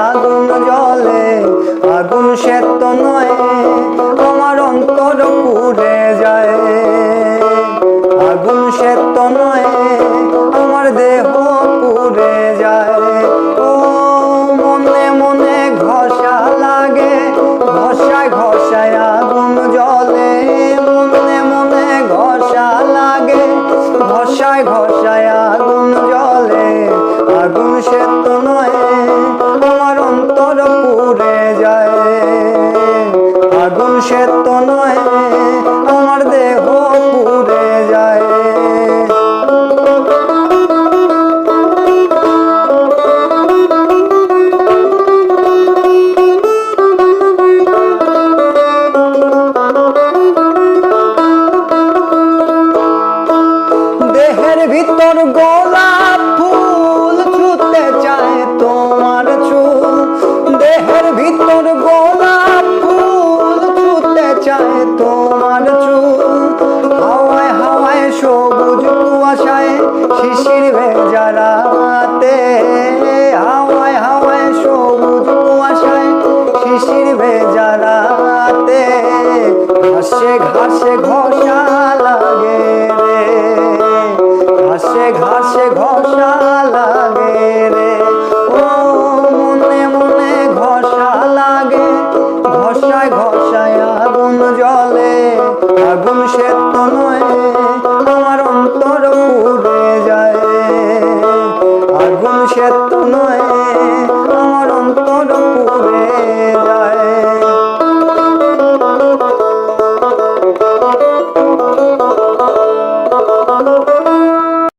আগুন জ্বলে, আগুন সে তো নয় আমার অন্তর পুড়ে যায়। আগুন সে তো নয় আমার দেহ পুড়ে যায়। ও মনে মনে ঘষা লাগে, ঘষায় ঘষায় আগুন জ্বলে। মনে মনে ঘষা লাগে, ঘষায় ঘষায় আগুন জ্বলে। আগুন সে তো নয় আমার অন্তর পুড়ে যায়। আগুন সে তো নয় আমার দেহ পুড়ে যায়। দেহের ভিতর গোলাপ ফুল ছুঁতে চায় তোমার চুল। দেহের ভিতর গোলাপ ফুল ছুঁতে চায় তোমার চুল। হাওয়ায় হাওয়ায় সবুজ কুয়াশায় শিশির ভেজা রাতে। হাওয়ায় হাওয়ায় সবুজ কুয়াশায় শিশির ভেজা রাতে। ঘাসে ঘাসে